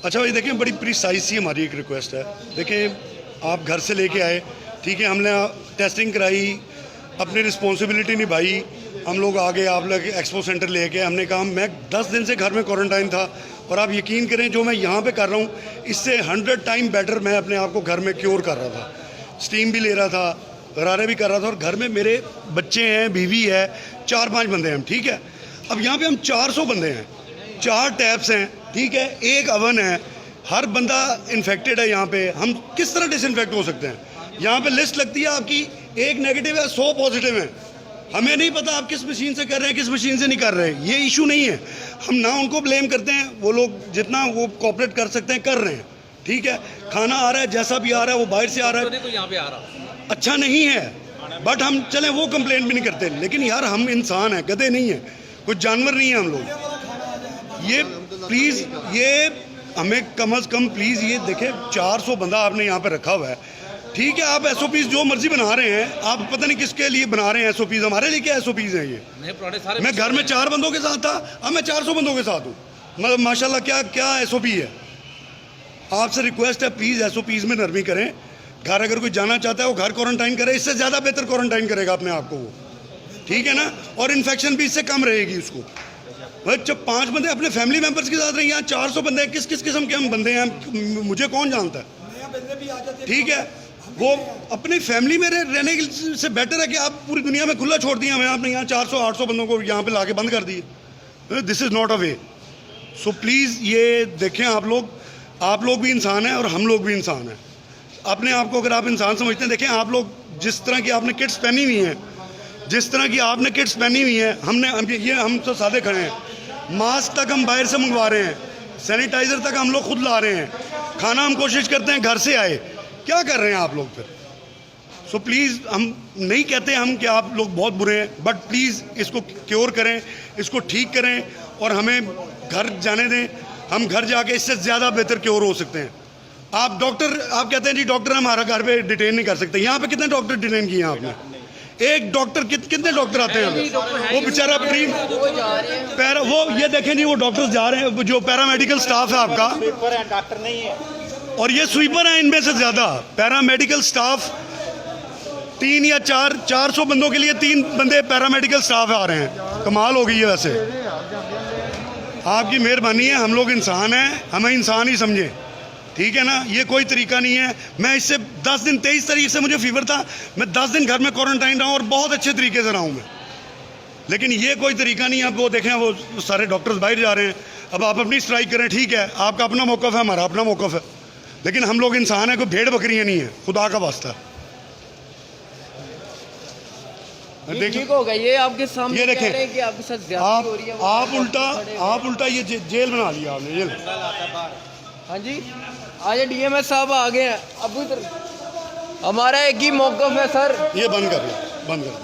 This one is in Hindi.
अच्छा भाई देखिए, बड़ी प्रिसाइज सी हमारी एक रिक्वेस्ट है। देखिए, आप घर से लेके आए, ठीक है, हमने टेस्टिंग कराई, अपनी रिस्पॉन्सिबिलिटी निभाई, हम लोग आ गए, आप लोग एक्सपो सेंटर लेके, हमने कहा मैं 10 दिन से घर में क्वारंटाइन था, और आप यकीन करें जो मैं यहाँ पे कर रहा हूँ इससे 100 टाइम बेटर मैं अपने आप को घर में क्योर कर रहा था। स्टीम भी ले रहा था, गरारे भी कर रहा था, और घर में मेरे बच्चे हैं, बीवी है, 4-5 बंदे हैं हम, ठीक है। अब यहाँ पे हम 400 बंदे हैं, 4 टैप्स हैं, ठीक है, 1 अवन है, हर बंदा इन्फेक्टेड है। यहाँ पे हम किस तरह डिसइंफेक्ट हो सकते हैं? यहाँ पे लिस्ट लगती है आपकी, 1 नेगेटिव है, 100 पॉजिटिव है। हमें नहीं पता आप किस मशीन से कर रहे हैं, किस मशीन से नहीं कर रहे हैं, ये इशू नहीं है। हम ना उनको ब्लेम करते हैं, वो लोग जितना वो कोऑपरेट कर सकते हैं कर रहे हैं, ठीक है। खाना आ रहा है, जैसा भी आ रहा है वो बाहर से आ रहा है, तो यहाँ पे आ रहा अच्छा नहीं है, बट हम चले वो कंप्लेंट भी नहीं करते। लेकिन यार हम इंसान हैं, गधे नहीं हैं, कुछ जानवर नहीं है हम लोग। ये प्लीज़, ये हमें कम अज़ कम प्लीज़ ये देखें, 400 बंदा आपने यहाँ पे रखा हुआ है, ठीक है। आप एसओपीज़ जो मर्जी बना रहे हैं, आप पता नहीं किसके लिए बना रहे हैं एसओपीज़, हमारे लिए क्या एसओपीज़ हैं ये? मैं घर में 4 बंदों के साथ था, अब मैं 400 बंदों के साथ हूँ, मतलब माशाल्लाह क्या क्या एसओपी है। आपसे रिक्वेस्ट है प्लीज़ एसओपीज़ में नरमी करें। घर अगर कोई जाना चाहता है वो घर क्वारंटाइन करे, इससे ज़्यादा बेहतर क्वारंटाइन करेगा अपने आप को वो, ठीक है ना, और इन्फेक्शन भी इससे कम रहेगी उसको। भाई जब 5 बंदे अपने फैमिली मेम्बर्स के साथ रहे, यहाँ 400 बंदे हैं, किस किस किस्म के हम बंदे हैं मुझे कौन जानता है, ठीक है। वो अपनी फैमिली में रहने से बेटर है कि आप पूरी दुनिया में खुला छोड़ दिया हमें, आपने यहाँ 400-800 बंदों को यहाँ पे लाके बंद कर दिए। This is not a way. So please ये देखें, आप लोग भी इंसान हैं और हम लोग भी इंसान हैं। अपने आप को अगर आप इंसान समझते हैं, देखें आप लोग जिस तरह की आपने किट्स पहनी हुई हैं, जिस तरह की आपने किट्स पहनी हुई हैं, हम तो सादे खड़े हैं, मास्क तक हम बाहर से मंगवा रहे हैं, सैनिटाइज़र तक हम लोग खुद ला रहे हैं, खाना हम कोशिश करते हैं घर से आए, क्या कर रहे हैं आप लोग फिर? सो प्लीज़, हम नहीं कहते हम कि आप लोग बहुत बुरे हैं, बट प्लीज़ इसको क्योर करें, इसको ठीक करें और हमें घर जाने दें। हम घर जाके इससे ज़्यादा बेहतर क्योर हो सकते हैं। आप डॉक्टर, आप कहते हैं जी डॉक्टर हमारा घर पे डिटेन नहीं कर सकते। यहाँ पे कितने डॉक्टर डिटेन किए हैं आपने? एक डॉक्टर, कितने डॉक्टर आते हैं? वो बेचारा पैरा, वो ये देखें जी, वो डॉक्टर्स जा रहे हैं, जो पैरामेडिकल स्टाफ है आपका, डॉक्टर नहीं है, और ये स्वीपर है इनमें से ज़्यादा। पैरामेडिकल स्टाफ 3 या 400 बंदों के लिए 3 बंदे पैरामेडिकल स्टाफ आ रहे हैं। कमाल हो गई है वैसे। आपकी मेहरबानी है, हम लोग इंसान हैं, हमें इंसान ही समझें, ठीक है ना। ये कोई तरीका नहीं है। मैं इससे 10 दिन 23 तारीख से मुझे फीवर था, मैं 10 दिन घर में क्वारंटाइन रहा हूँ और बहुत अच्छे तरीके से रहा हूँ मैं। लेकिन ये कोई तरीका नहीं है। अब वो देखें, वो सारे डॉक्टर्स बाहर जा रहे हैं, अब आप अपनी स्ट्राइक करें, ठीक है, आपका अपना मौक़िफ़ है, हमारा अपना मौक़िफ़ है, लेकिन हम लोग इंसान हैं, कोई भेड़ बकरियाँ नहीं है, खुदा का वास्ता। ठीक हो गया, ये आपके सामने ये देखें, कह रहे हैं कि आपके साथ ज्यादती हो रही है। आप उल्टा ये जेल बना लिया आपने। ये हाँ जी, आज डीएमएस साहब आ गए हैं। अब हमारा एक ही मौक़िफ़ है सर, बंद कर दिया।